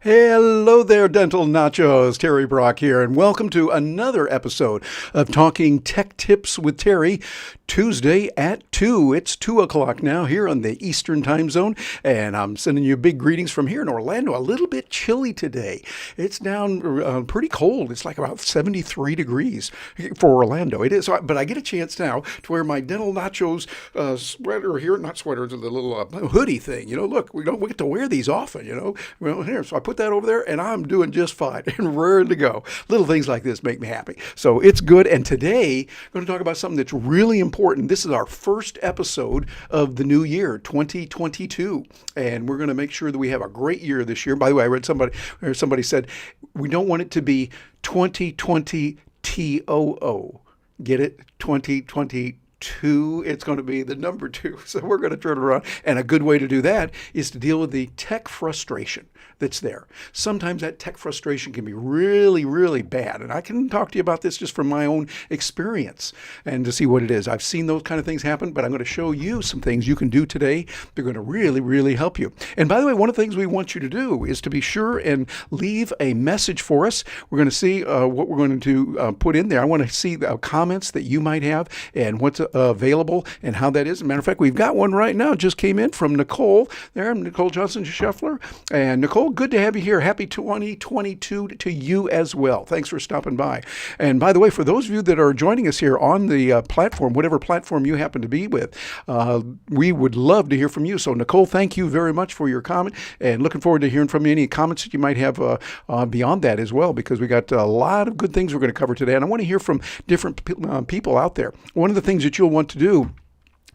Hello there, dental nachos. Terry Brock here, and welcome to another episode of Talking Tech Tips with Terry, Tuesday at 2. It's 2 o'clock now here on the Eastern Time Zone, and I'm sending you big greetings from here in Orlando. A little bit chilly today. It's down pretty cold. It's like about 73 degrees for Orlando. It is, but I get a chance now to wear my dental nachos sweater here, not sweater, the little hoodie thing. You know, look, we get to wear these often, you know. Well, here, so I put that over there, and I'm doing just fine and raring to go. Little things like this make me happy. So it's good. And today, I'm going to talk about something that's really important. This is our first episode of the new year, 2022. And we're going to make sure that we have a great year this year. By the way, I read somebody said, we don't want it to be 2020 TOO. Get it? 2022. It's going to be the number 2. So we're going to turn it around. And a good way to do that is to deal with the tech frustration that's there. Sometimes that tech frustration can be really, really bad. And I can talk to you about this just from my own experience and to see what it is. I've seen those kind of things happen, but I'm going to show you some things you can do today. They're going to really, really help you. And by the way, one of the things we want you to do is to be sure and leave a message for us. We're going to see what we're going to put in there. I want to see the comments that you might have and what's available and how that is. As a matter of fact, we've got one right now. Just came in from Nicole there, Nicole Johnson-Scheffler. And Nicole, good to have you here. Happy 2022 to you as well. Thanks for stopping by. And by the way, for those of you that are joining us here on the platform, whatever platform you happen to be with, we would love to hear from you. So Nicole, thank you very much for your comment, and looking forward to hearing from you. Any comments that you might have beyond that as well, because we got a lot of good things we're going to cover today. And I want to hear from different people out there. One of the things that you'll want to do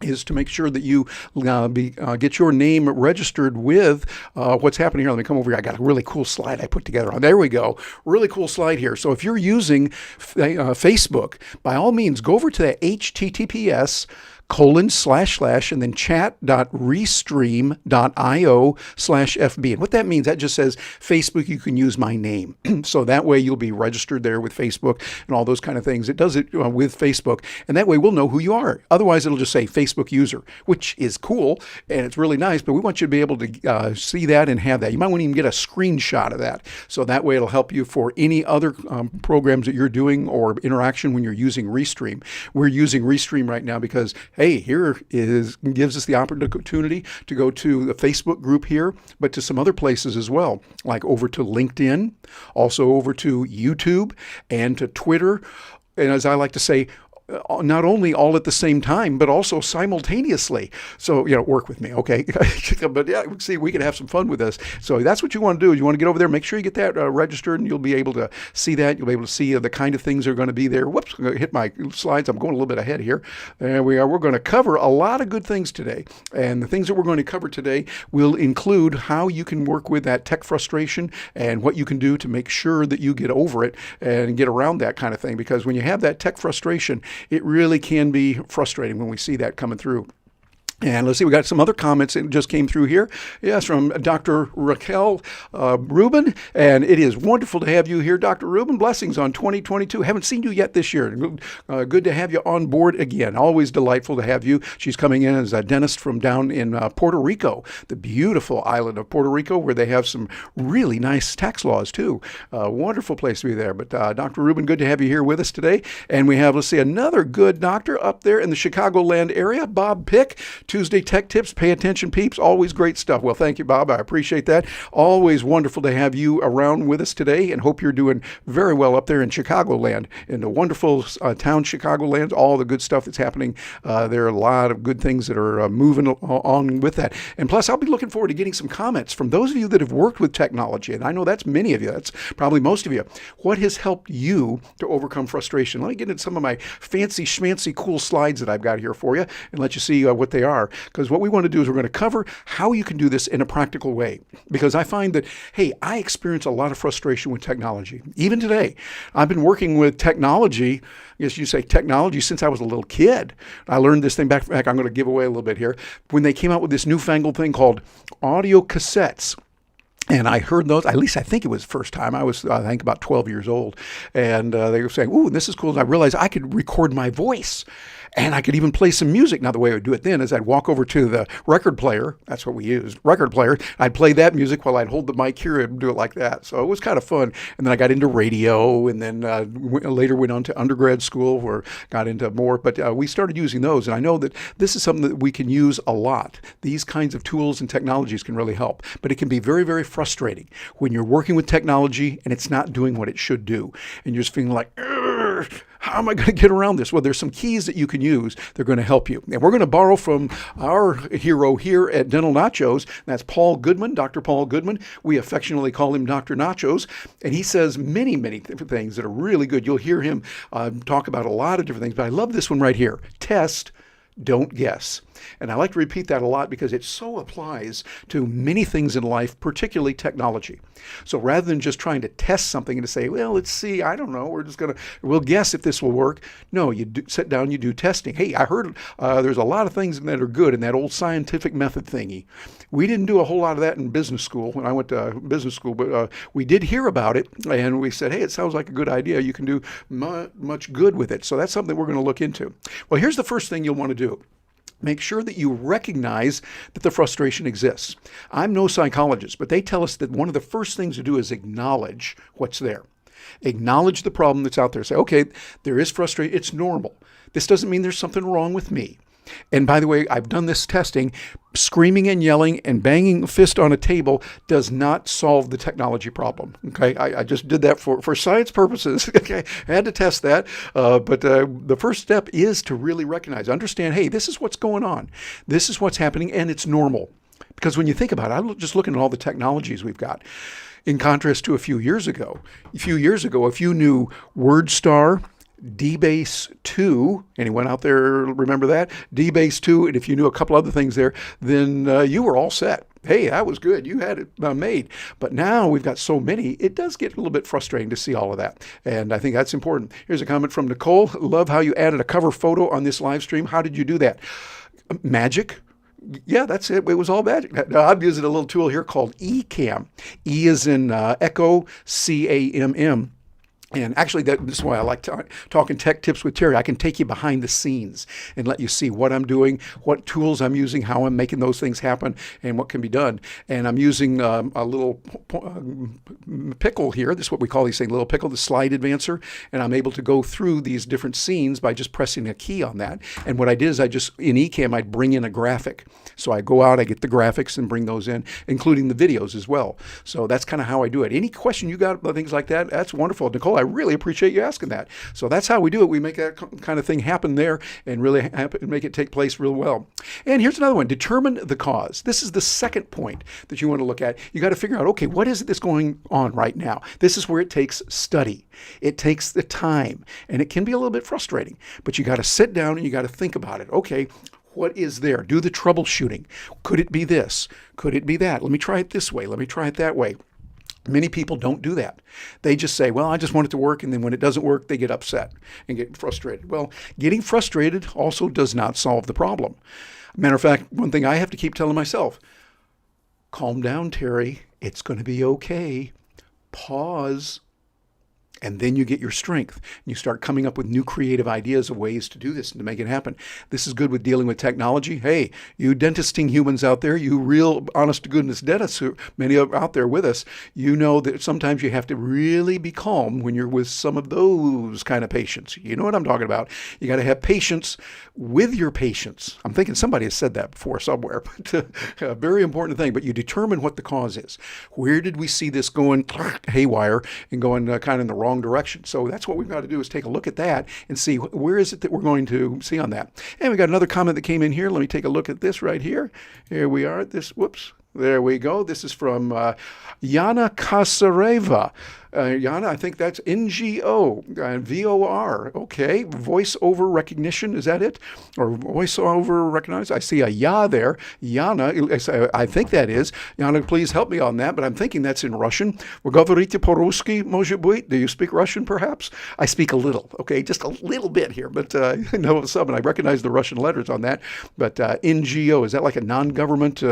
is to make sure that you get your name registered with what's happening here. Let me come over here. I got a really cool slide I put together. There we go. Really cool slide here. So if you're using Facebook, by all means, go over to the HTTPS and then chat.restream.io/FB. And what that means, that just says, Facebook, you can use my name. So that way you'll be registered there with Facebook and all those kind of things. It does it with Facebook. And that way we'll know who you are. Otherwise, it'll just say Facebook user, which is cool. And it's really nice. But we want you to be able to see that and have that. You might want to even get a screenshot of that. So that way it'll help you for any other programs that you're doing or interaction when you're using Restream. We're using Restream right now because, hey, here gives us the opportunity to go to the Facebook group here, but to some other places as well, like over to LinkedIn, also over to YouTube and to Twitter. And as I like to say, not only all at the same time, but also simultaneously. So, work with me, okay? But yeah, see, we can have some fun with this. So that's what you want to do. Is you want to get over there, make sure you get that registered, and you'll be able to see that. You'll be able to see the kind of things that are going to be there. Whoops, I'm going to hit my slides. I'm going a little bit ahead here. There we are. We're going to cover a lot of good things today. And the things that we're going to cover today will include how you can work with that tech frustration and what you can do to make sure that you get over it and get around that kind of thing. Because when you have that tech frustration, it really can be frustrating when we see that coming through. And let's see, we got some other comments that just came through here. Yes, from Dr. Raquel Rubin. And it is wonderful to have you here, Dr. Rubin. Blessings on 2022. Haven't seen you yet this year. Good to have you on board again. Always delightful to have you. She's coming in as a dentist from down in Puerto Rico, the beautiful island of Puerto Rico, where they have some really nice tax laws, too. Wonderful place to be there. But Dr. Rubin, good to have you here with us today. And we have, let's see, another good doctor up there in the Chicagoland area, Bob Pick. Tuesday Tech Tips. Pay attention, peeps. Always great stuff. Well, thank you, Bob. I appreciate that. Always wonderful to have you around with us today, and hope you're doing very well up there in Chicagoland, in the wonderful town Chicagoland. All the good stuff that's happening. There are a lot of good things that are moving on with that. And plus, I'll be looking forward to getting some comments from those of you that have worked with technology. And I know that's many of you. That's probably most of you. What has helped you to overcome frustration? Let me get into some of my fancy schmancy cool slides that I've got here for you and let you see what they are. Because what we want to do is we're going to cover how you can do this in a practical way. Because I find that, hey, I experience a lot of frustration with technology. Even today, I've been working with technology, I guess you say technology, since I was a little kid. I learned this thing back, I'm going to give away a little bit here, when they came out with this newfangled thing called audio cassettes. And I heard those, at least I think it was the first time. I was, I think, about 12 years old. And they were saying, ooh, this is cool. And I realized I could record my voice. And I could even play some music. Now, the way I would do it then is I'd walk over to the record player. That's what we used, record player. I'd play that music while I'd hold the mic here and do it like that. So it was kind of fun. And then I got into radio, and then later went on to undergrad school where got into more. But we started using those. And I know that this is something that we can use a lot. These kinds of tools and technologies can really help. But it can be very, very frustrating when you're working with technology and it's not doing what it should do. And you're just feeling like, how am I going to get around this? Well, there's some keys that you can use. They're going to help you. And we're going to borrow from our hero here at Dental Nachos. That's Paul Goodman, Dr. Paul Goodman. We affectionately call him Dr. Nachos. And he says many, many different things that are really good. You'll hear him talk about a lot of different things. But I love this one right here. Test, don't guess. And I like to repeat that a lot because it so applies to many things in life, particularly technology. So rather than just trying to test something and to say, well, let's see, I don't know, we'll guess if this will work. No, you sit down, you do testing. Hey, I heard there's a lot of things that are good in that old scientific method thingy. We didn't do a whole lot of that in business school when I went to business school, but we did hear about it, and we said, hey, it sounds like a good idea. You can do much good with it. So that's something we're going to look into. Well, here's the first thing you'll want to do. Make sure that you recognize that the frustration exists. I'm no psychologist, but they tell us that one of the first things to do is acknowledge what's there. Acknowledge the problem that's out there. Say, okay, there is frustration. It's normal. This doesn't mean there's something wrong with me. And by the way, I've done this testing. Screaming and yelling and banging a fist on a table does not solve the technology problem. Okay, I just did that for science purposes. Okay, I had to test that. But the first step is to really recognize, understand, hey, this is what's going on. This is what's happening, and it's normal. Because when you think about it, I'm just looking at all the technologies we've got. In contrast to a few years ago, if you knew WordStar, DBase 2, anyone out there remember that? DBase 2, and if you knew a couple other things there, then you were all set. Hey, that was good. You had it made. But now we've got so many, it does get a little bit frustrating to see all of that. And I think that's important. Here's a comment from Nicole. Love how you added a cover photo on this live stream. How did you do that? Magic. Yeah, that's it. It was all magic. Now, I'm using a little tool here called eCam. E is in Echo, CAMM. And actually, this is why I like talking tech tips with Terry. I can take you behind the scenes and let you see what I'm doing, what tools I'm using, how I'm making those things happen, and what can be done. And I'm using a little pickle here. This is what we call these things, little pickle, the slide advancer. And I'm able to go through these different scenes by just pressing a key on that. And what I did is in eCam, I'd bring in a graphic. So I go out, I get the graphics and bring those in, including the videos as well. So that's kind of how I do it. Any question you got about things like that, that's wonderful. Nicole, I really appreciate you asking that. So that's how we do it. We make that kind of thing happen there and really make it take place real well. And here's another one. Determine the cause. This is the second point that you want to look at. You got to figure out, okay, what is it that's going on right now? This is where it takes study. It takes the time, and it can be a little bit frustrating, but you got to sit down and you got to think about it. Okay, what is there? Do the troubleshooting. Could it be this? Could it be that? Let me try it this way. Let me try it that way. Many people don't do that. They just say, well, I just want it to work. And then when it doesn't work, they get upset and get frustrated. Well, getting frustrated also does not solve the problem. Matter of fact, one thing I have to keep telling myself, calm down, Terry. It's going to be okay. Pause. And then you get your strength. And you start coming up with new creative ideas of ways to do this and to make it happen. This is good with dealing with technology. Hey, you dentisting humans out there, you real honest to goodness dentists, who many are out there with us, you know that sometimes you have to really be calm when you're with some of those kind of patients. You know what I'm talking about. You got to have patience with your patients. I'm thinking somebody has said that before somewhere, but a very important thing. But you determine what the cause is. Where did we see this going haywire and going kind of in the wrong direction? So that's what we've got to do, is take a look at that and see where is it that we're going to see on that. And we got another comment that came in here. Let me take a look at this right here. Here we are. Whoops. There we go. This is from Yana Kasareva. Yana, I think that's NGO, VOR. Okay, voice over recognition, is that it? Or voice over recognize? I see a ya there. Yana, I think that is. Yana, please help me on that, but I'm thinking that's in Russian. Вы говорите по-русски, может быть? Do you speak Russian, perhaps? I speak a little, okay, just a little bit here, but I know some, and I recognize the Russian letters on that. But NGO, is that like a non-government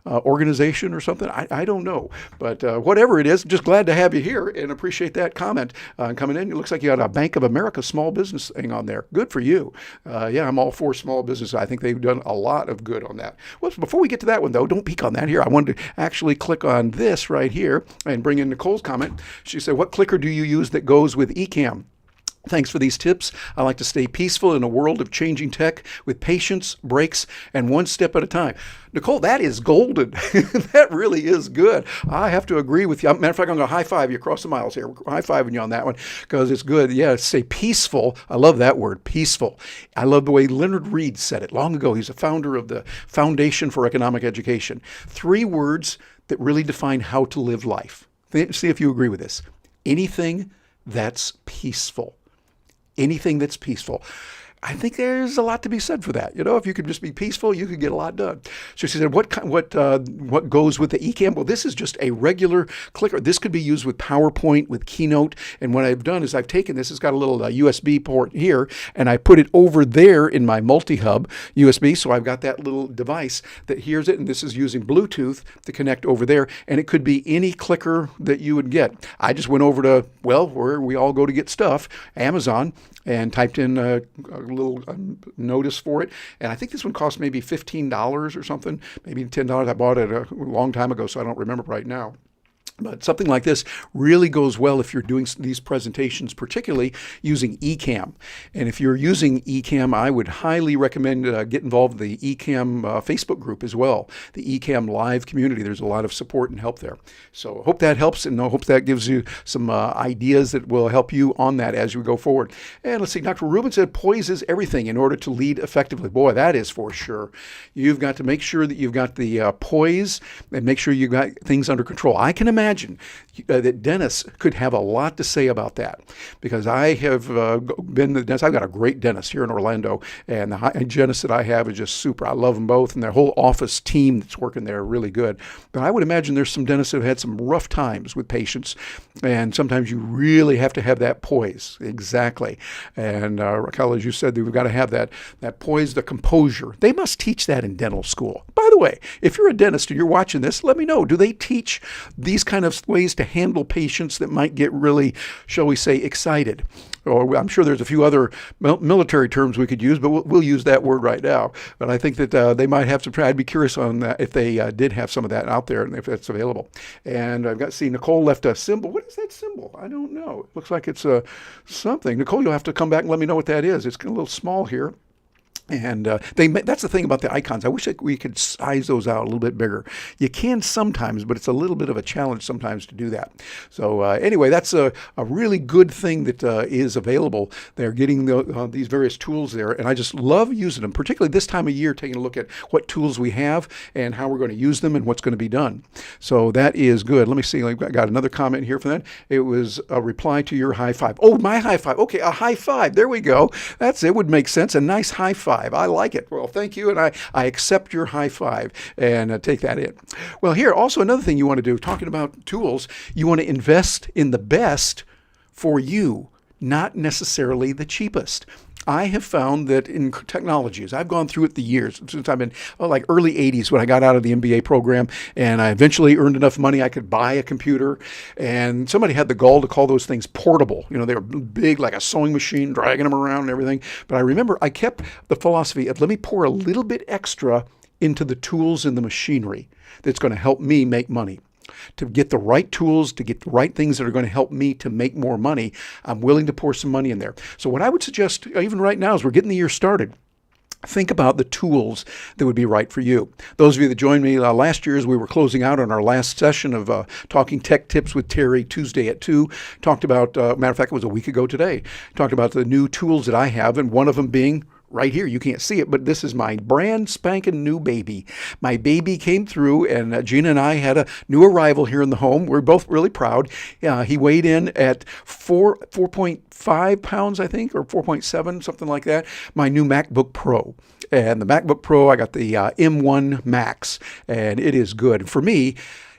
organization or something? I don't know, but whatever it is, just glad to have you here and appreciate that comment coming in. It looks like you got a Bank of America small business thing on there. Good for you. Yeah, I'm all for small business. I think they've done a lot of good on that. Well, before we get to that one, though, don't peek on that here. I wanted to actually click on this right here and bring in Nicole's comment. She said, what clicker do you use that goes with Ecamm? Thanks for these tips. I like to stay peaceful in a world of changing tech with patience, breaks, and one step at a time. Nicole, that is golden. That really is good. I have to agree with you. Matter of fact, I'm going to high-five you across the miles here. High-fiving you on that one because it's good. Yeah, stay peaceful. I love that word, peaceful. I love the way Leonard Reed said it long ago. He's a founder of the Foundation for Economic Education. 3 words that really define how to live life. See if you agree with this. Anything that's peaceful. Anything that's peaceful. I think there's a lot to be said for that. You know, if you could just be peaceful, you could get a lot done. So she said, what goes with the Ecamm? Well, this is just a regular clicker. This could be used with PowerPoint, with Keynote. And what I've done is I've taken this. It's got a little USB port here, and I put it over there in my multi-hub USB. So I've got that little device that hears it, and this is using Bluetooth to connect over there. And it could be any clicker that you would get. I just went over to, well, where we all go to get stuff, Amazon, and typed in a little notice for it. And I think this one cost maybe $15 or something, maybe $10. I bought it a long time ago, so I don't remember right now. But something like this really goes well if you're doing these presentations, particularly using Ecamm. And if you're using Ecamm, I would highly recommend get involved in the Ecamm Facebook group as well, the Ecamm Live community. There's a lot of support and help there. So I hope that helps, and I hope that gives you some ideas that will help you on that as we go forward. And let's see, Dr. Rubin said poise is everything in order to lead effectively. Boy, that is for sure. You've got to make sure that you've got the poise and make sure you've got things under control. I can imagine that dentists could have a lot to say about that, because I have been the dentist. I've got a great dentist here in Orlando, and the hygienist that I have is just super. I love them both, and their whole office team that's working there are really good. But I would imagine there's some dentists that have had some rough times with patients, and sometimes you really have to have that poise. Exactly. And Raquel, as you said, we've got to have that poise, the composure. They must teach that in dental school. By the way, if you're a dentist and you're watching this, let me know. Do they teach these kind of ways to handle patients that might get really, shall we say, excited? Or I'm sure there's a few other military terms we could use, but we'll use that word right now. But I think that they might have some. I'd be curious on that if they did have some of that out there and if that's available. And I've got Nicole left a symbol. What is that symbol? I don't know. It looks like it's something. Nicole, you'll have to come back and let me know what that is. It's a little small here. And that's the thing about the icons. I wish we could size those out a little bit bigger. You can sometimes, but it's a little bit of a challenge sometimes to do that. So anyway, that's a really good thing that is available. They're getting these various tools there, and I just love using them, particularly this time of year, taking a look at what tools we have and how we're going to use them and what's going to be done. So that is good. Let me see. I got another comment here for that. It was a reply to your high five. Oh, my high five. Okay, a high five. There we go. It would make sense. A nice high five. I like it. Well, thank you, and I accept your high five and take that in. Well, here, also another thing you want to do, talking about tools, you want to invest in the best for you, not necessarily the cheapest. I have found that in technology, as I've gone through it the years, since I've been like early 80s when I got out of the MBA program, and I eventually earned enough money I could buy a computer, and somebody had the gall to call those things portable. They were big like a sewing machine, dragging them around and everything. But I remember I kept the philosophy of let me pour a little bit extra into the tools and the machinery that's going to help me make money. To get the right tools, to get the right things that are going to help me to make more money, I'm willing to pour some money in there. So what I would suggest, even right now as we're getting the year started, think about the tools that would be right for you. Those of you that joined me last year as we were closing out on our last session of Talking Tech Tips with Terry, Tuesday at 2, talked about, matter of fact, it was a week ago today, talked about the new tools that I have, and one of them being right here. You can't see it, but this is my brand spanking new baby. My baby came through, and Gina and I had a new arrival here in the home. We're both really proud. He weighed in at 4.5 pounds, I think, or 4.7, something like that. My new MacBook Pro. And the MacBook Pro, I got the M1 Max, and it is good. For me,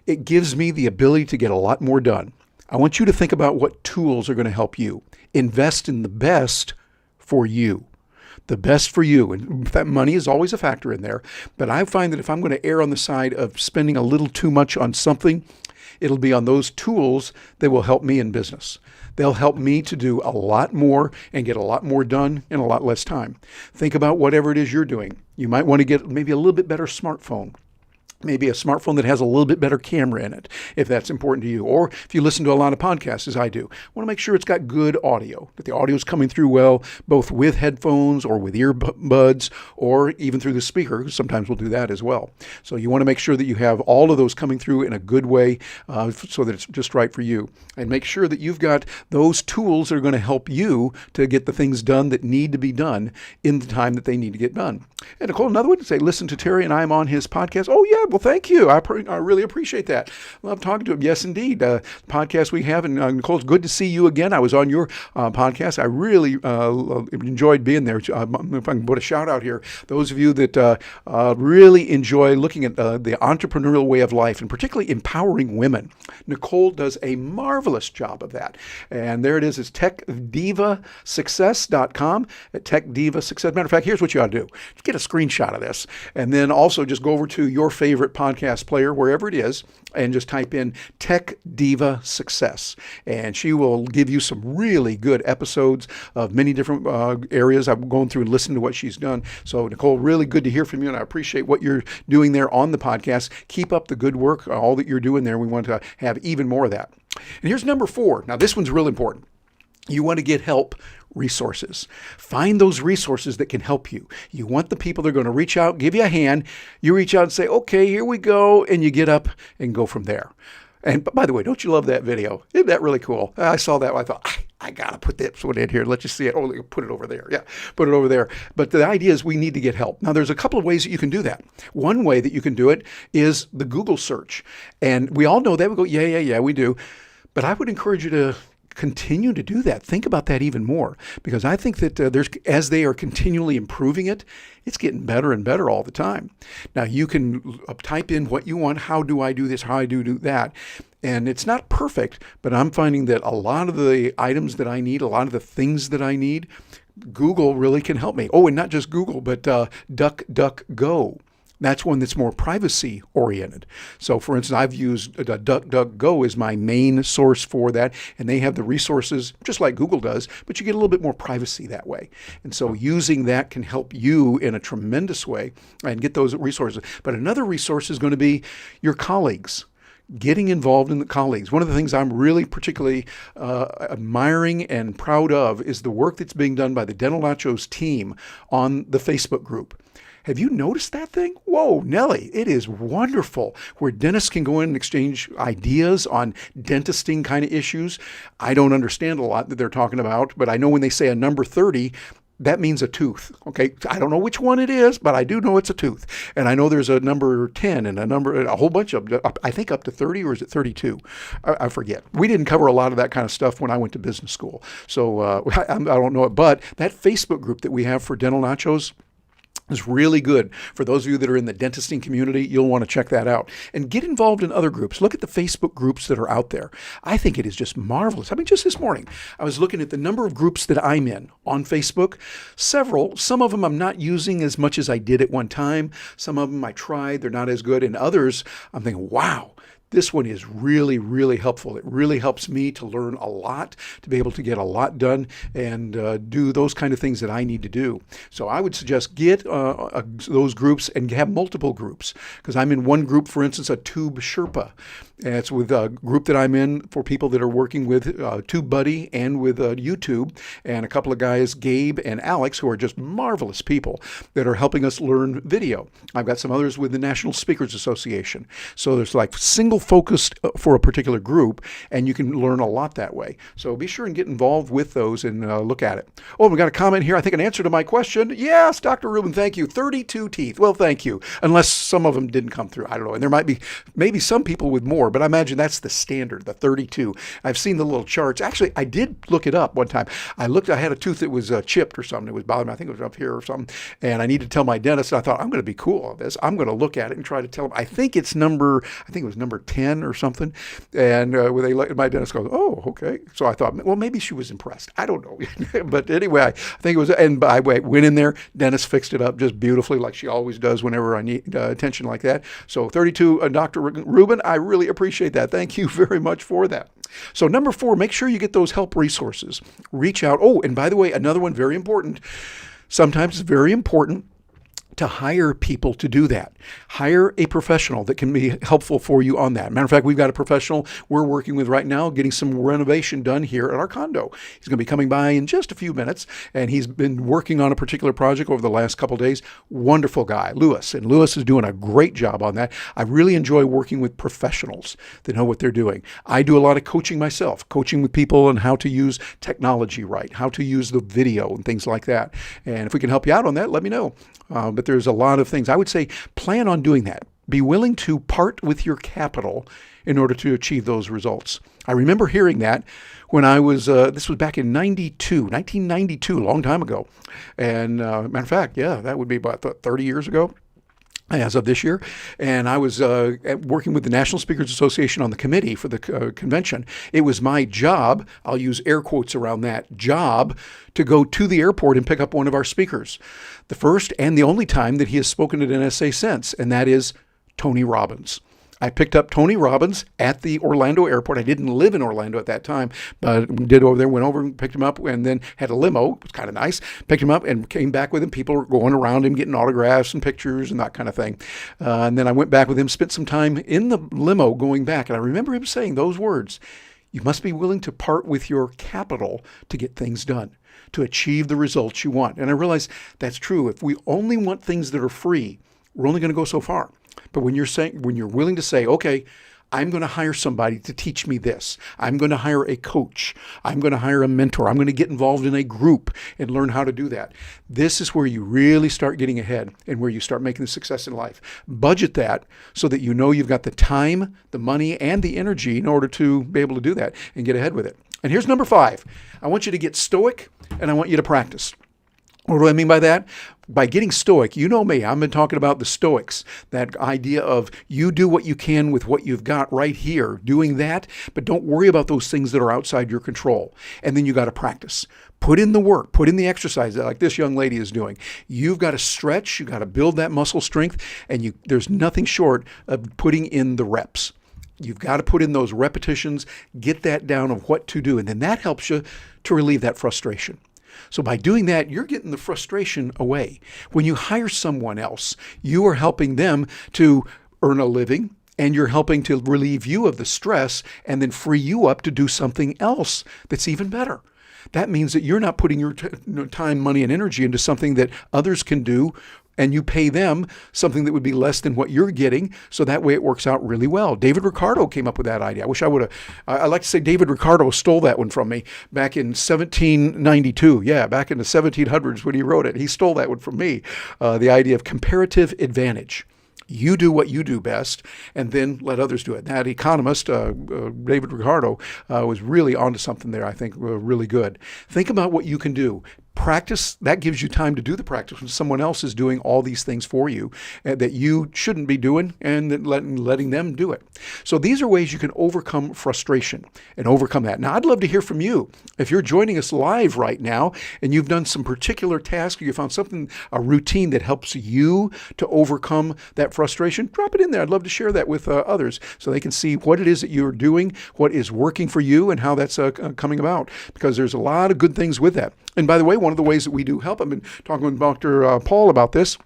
it gives me the ability to get a lot more done. I want you to think about what tools are going to help you. Invest in the best for you. The best for you. And that money is always a factor in there. But I find that if I'm going to err on the side of spending a little too much on something, it'll be on those tools that will help me in business. They'll help me to do a lot more and get a lot more done in a lot less time. Think about whatever it is you're doing. You might want to get maybe a little bit better smartphone. Maybe a smartphone that has a little bit better camera in it, if that's important to you. Or if you listen to a lot of podcasts, as I do, want to make sure it's got good audio, that the audio is coming through well, both with headphones or with earbuds, or even through the speaker. Sometimes we'll do that as well. So you want to make sure that you have all of those coming through in a good way so that it's just right for you. And make sure that you've got those tools that are going to help you to get the things done that need to be done in the time that they need to get done. And Nicole, another one to say, listen to Terry and I'm on his podcast. Oh, yeah. Well, thank you. I really appreciate that. Love talking to him. Yes, indeed. Podcast we have. And Nicole, it's good to see you again. I was on your podcast. I really enjoyed being there. If I can put a shout out here, those of you that really enjoy looking at the entrepreneurial way of life and particularly empowering women, Nicole does a marvelous job of that. And there it is. It's techdivasuccess.com at techdivasuccess. Matter of fact, here's what you ought to do. Get a screenshot of this. And then also just go over to your favorite podcast player, wherever it is, and just type in Tech Diva Success. And she will give you some really good episodes of many different areas. I'm going through and listening to what she's done. So Nicole, really good to hear from you, and I appreciate what you're doing there on the podcast. Keep up the good work, all that you're doing there. We want to have even more of that. And here's number 4. Now, this one's real important. You want to get help resources. Find those resources that can help you. You want the people that are going to reach out, give you a hand. You reach out and say, okay, here we go. And you get up and go from there. And by the way, don't you love that video? Isn't that really cool? I saw that. I thought, I got to put this one in here. Let you see it. Oh, put it over there. Yeah, put it over there. But the idea is we need to get help. Now, there's a couple of ways that you can do that. One way that you can do it is the Google search. And we all know that. We go, yeah, we do. But I would encourage you to continue to do that. Think about that even more, because I think that as they are continually improving it, it's getting better and better all the time. Now, you can type in what you want. How do I do this? How I do that? And it's not perfect, but I'm finding that a lot of the items that I need, a lot of the things that I need, Google really can help me. Oh, and not just Google, but DuckDuckGo. That's one that's more privacy oriented. So for instance, I've used DuckDuckGo as my main source for that. And they have the resources just like Google does, but you get a little bit more privacy that way. And so using that can help you in a tremendous way and get those resources. But another resource is going to be your colleagues. Getting involved in the colleagues. One of the things I'm really particularly admiring and proud of is the work that's being done by the Dental Nachos team on the Facebook group. Have you noticed that thing? Whoa, Nellie, it is wonderful where dentists can go in and exchange ideas on dentisting kind of issues. I don't understand a lot that they're talking about, but I know when they say a number 30, that means a tooth. Okay, I don't know which one it is, but I do know it's a tooth. And I know there's a number 10 and a whole bunch of, I think up to 30, or is it 32? I forget. We didn't cover a lot of that kind of stuff when I went to business school. So I don't know it, but that Facebook group that we have for Dental Nachos, Is really good. For those of you that are in the dentisting community, you'll want to check that out. And get involved in other groups. Look at the Facebook groups that are out there. I think it is just marvelous. I mean, just this morning, I was looking at the number of groups that I'm in on Facebook. Several. Some of them I'm not using as much as I did at one time. Some of them I tried. They're not as good. And others, I'm thinking, wow. This one is really, really helpful. It really helps me to learn a lot, to be able to get a lot done and do those kind of things that I need to do. So I would suggest get those groups and have multiple groups, because I'm in one group, for instance, a Tube Sherpa. And it's with a group that I'm in for people that are working with TubeBuddy and with YouTube, and a couple of guys, Gabe and Alex, who are just marvelous people that are helping us learn video. I've got some others with the National Speakers Association. So there's like single focused for a particular group, and you can learn a lot that way. So be sure and get involved with those and look at it. Oh, we got a comment here. I think an answer to my question. Yes, Dr. Rubin, thank you. 32 teeth. Well, thank you. Unless some of them didn't come through. I don't know. And there might be maybe some people with more, but I imagine that's the standard, the 32. I've seen the little charts. Actually, I did look it up one time. I had a tooth that was chipped or something. It was bothering me. I think it was up here or something. And I needed to tell my dentist. I thought, I'm going to be cool on this. I'm going to look at it and try to tell him. I think it was number 10 or something. And my dentist goes, oh, okay. So I thought, well, maybe she was impressed. I don't know. But anyway, I think it was, and I went in there, dentist fixed it up just beautifully like she always does whenever I need attention like that. So 32, Dr. Rubin, I really appreciate that. Thank you very much for that. So number 4, make sure you get those help resources. Reach out. Oh, and by the way, another one very important. Sometimes it's very important to hire people to do that. Hire a professional that can be helpful for you on that. Matter of fact, we've got a professional we're working with right now getting some renovation done here at our condo. He's going to be coming by in just a few minutes, and he's been working on a particular project over the last couple of days. Wonderful guy, Lewis, and Lewis is doing a great job on that. I really enjoy working with professionals that know what they're doing. I do a lot of coaching myself, coaching with people on how to use technology right, how to use the video and things like that. And if we can help you out on that, let me know. But there's a lot of things. I would say plan on doing that. Be willing to part with your capital in order to achieve those results. I remember hearing that when I was, this was back in 1992, a long time ago. And matter of fact, yeah, that would be about 30 years ago. As of this year, and I was working with the National Speakers Association on the committee for the convention. It was my job, I'll use air quotes around that, job to go to the airport and pick up one of our speakers. The first and the only time that he has spoken at NSA since, and that is Tony Robbins. I picked up Tony Robbins at the Orlando airport. I didn't live in Orlando at that time, but did over there, went over and picked him up, and then had a limo. It was kind of nice. Picked him up and came back with him. People were going around him, getting autographs and pictures and that kind of thing. And then I went back with him, spent some time in the limo going back. And I remember him saying those words: you must be willing to part with your capital to get things done, to achieve the results you want. And I realized that's true. If we only want things that are free, we're only going to go so far. But when you're willing to say, okay, I'm going to hire somebody to teach me this. I'm going to hire a coach. I'm going to hire a mentor. I'm going to get involved in a group and learn how to do that. This is where you really start getting ahead and where you start making the success in life. Budget that so that you know you've got the time, the money, and the energy in order to be able to do that and get ahead with it. And here's number 5. I want you to get stoic, and I want you to practice. What do I mean by that? By getting stoic, you know me, I've been talking about the Stoics, that idea of you do what you can with what you've got right here, doing that, but don't worry about those things that are outside your control. And then you got to practice. Put in the work, put in the exercise like this young lady is doing. You've got to stretch, you've got to build that muscle strength, and there's nothing short of putting in the reps. You've got to put in those repetitions, get that down of what to do, and then that helps you to relieve that frustration. So by doing that, you're getting the frustration away. When you hire someone else, you are helping them to earn a living, and you're helping to relieve you of the stress and then free you up to do something else that's even better. That means that you're not putting your time, money, and energy into something that others can do, and you pay them something that would be less than what you're getting, so that way it works out really well. David Ricardo came up with that idea. I wish I would have, I like to say David Ricardo stole that one from me back in 1792. Yeah, back in the 1700s when he wrote it. He stole that one from me, the idea of comparative advantage. You do what you do best, and then let others do it. That economist, David Ricardo, was really onto something there, I think, really good. Think about what you can do. Practice, that gives you time to do the practice when someone else is doing all these things for you that you shouldn't be doing, and then letting them do it. So these are ways you can overcome frustration and overcome that. Now, I'd love to hear from you. If you're joining us live right now and you've done some particular task, or you found something, a routine that helps you to overcome that frustration, drop it in there. I'd love to share that with others so they can see what it is that you're doing, what is working for you, and how that's coming about, because there's a lot of good things with that. And by the way, one of the ways that we do help, I've been talking with Dr. Paul about this,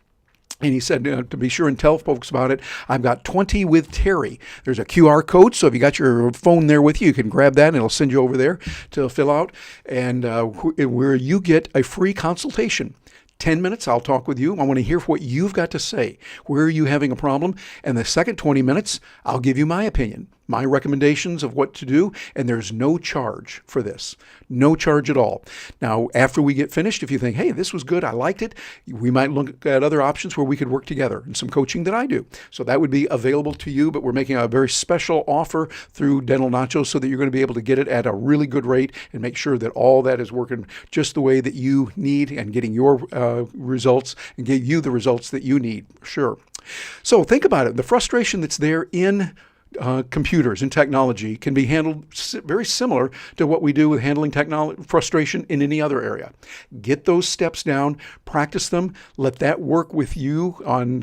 and he said to be sure and tell folks about it. I've got 20 with Terry. There's a QR code, so if you got your phone there with you, you can grab that and it'll send you over there to fill out, and where you get a free consultation. 10 minutes, I'll talk with you. I want to hear what you've got to say. Where are you having a problem? And the second 20 minutes, I'll give you my opinion, my recommendations of what to do, and there's no charge for this. No charge at all. Now, after we get finished, if you think, hey, this was good, I liked it, we might look at other options where we could work together, and some coaching that I do. So that would be available to you, but we're making a very special offer through Dental Nachos so that you're going to be able to get it at a really good rate and make sure that all that is working just the way that you need and getting your results and give you the results that you need. Sure. So think about it. The frustration that's there in computers and technology can be handled very similar to what we do with handling frustration in any other area. Get those steps down, practice them, let that work with you on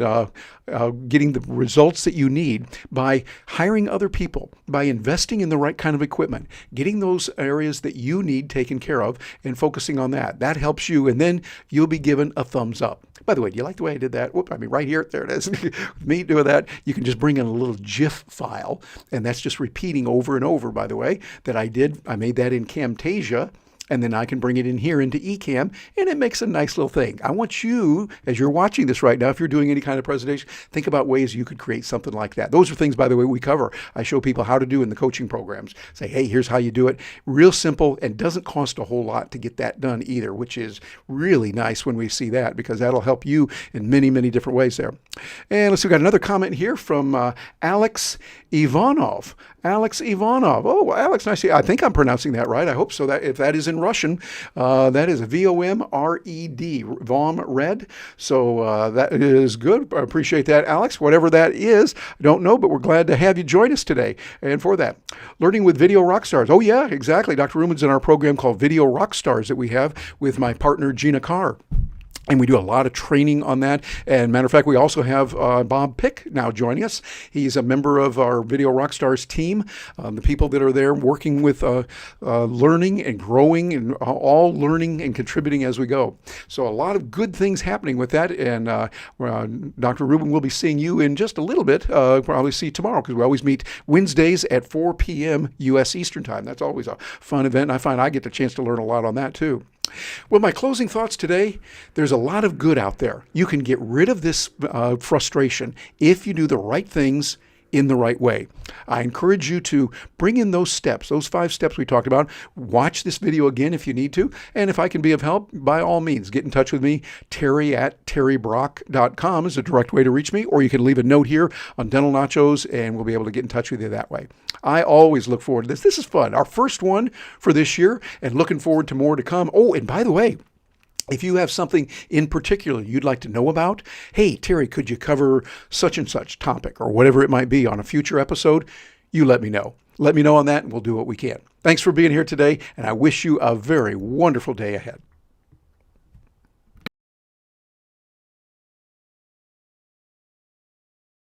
getting the results that you need by hiring other people, by investing in the right kind of equipment, getting those areas that you need taken care of and focusing on that. That helps you, and then you'll be given a thumbs up. By the way, do you like the way I did that? Whoop, I mean, right here, there it is. With me doing that, you can just bring in a little GIF file, and that's just repeating over and over, by the way, that I did. I made that in Camtasia, and then I can bring it in here into Ecamm, and it makes a nice little thing. I want you, as you're watching this right now, if you're doing any kind of presentation, think about ways you could create something like that. Those are things, by the way, we cover. I show people how to do in the coaching programs. Say, hey, here's how you do it. Real simple, and doesn't cost a whole lot to get that done either, which is really nice when we see that, because that'll help you in many, many different ways there. And let's see, we got another comment here from Alex Ivanov. Alex Ivanov. Oh, Alex, nice. I think I'm pronouncing that right. I hope so. That if that is in Russian, that is VOMRED, Vom-Red. So that is good. I appreciate that, Alex. Whatever that is, I don't know, but we're glad to have you join us today. And for that, learning with video rock stars. Oh, yeah, exactly. Dr. Ruben's in our program called Video Rock Stars that we have with my partner, Gina Carr. And we do a lot of training on that. And matter of fact, we also have Bob Pick now joining us. He's a member of our Video Rockstars team, the people that are there working with learning and growing and all learning and contributing as we go. So a lot of good things happening with that. And Dr. Ruben will be seeing you in just a little bit, probably see tomorrow, because we always meet Wednesdays at 4 p.m. U.S. Eastern Time. That's always a fun event. I find I get the chance to learn a lot on that too. Well, my closing thoughts today, there's a lot of good out there. You can get rid of this frustration if you do the right things in the right way. I encourage you to bring in those steps, those 5 steps we talked about. Watch this video again if you need to. And if I can be of help, by all means, get in touch with me. Terry@terrybrock.com is a direct way to reach me, or you can leave a note here on Dental Nachos and we'll be able to get in touch with you that way. I always look forward to this. This is fun. Our first one for this year, and looking forward to more to come. Oh, and by the way, if you have something in particular you'd like to know about, hey, Terry, could you cover such and such topic or whatever it might be on a future episode? You let me know. Let me know on that and we'll do what we can. Thanks for being here today, and I wish you a very wonderful day ahead.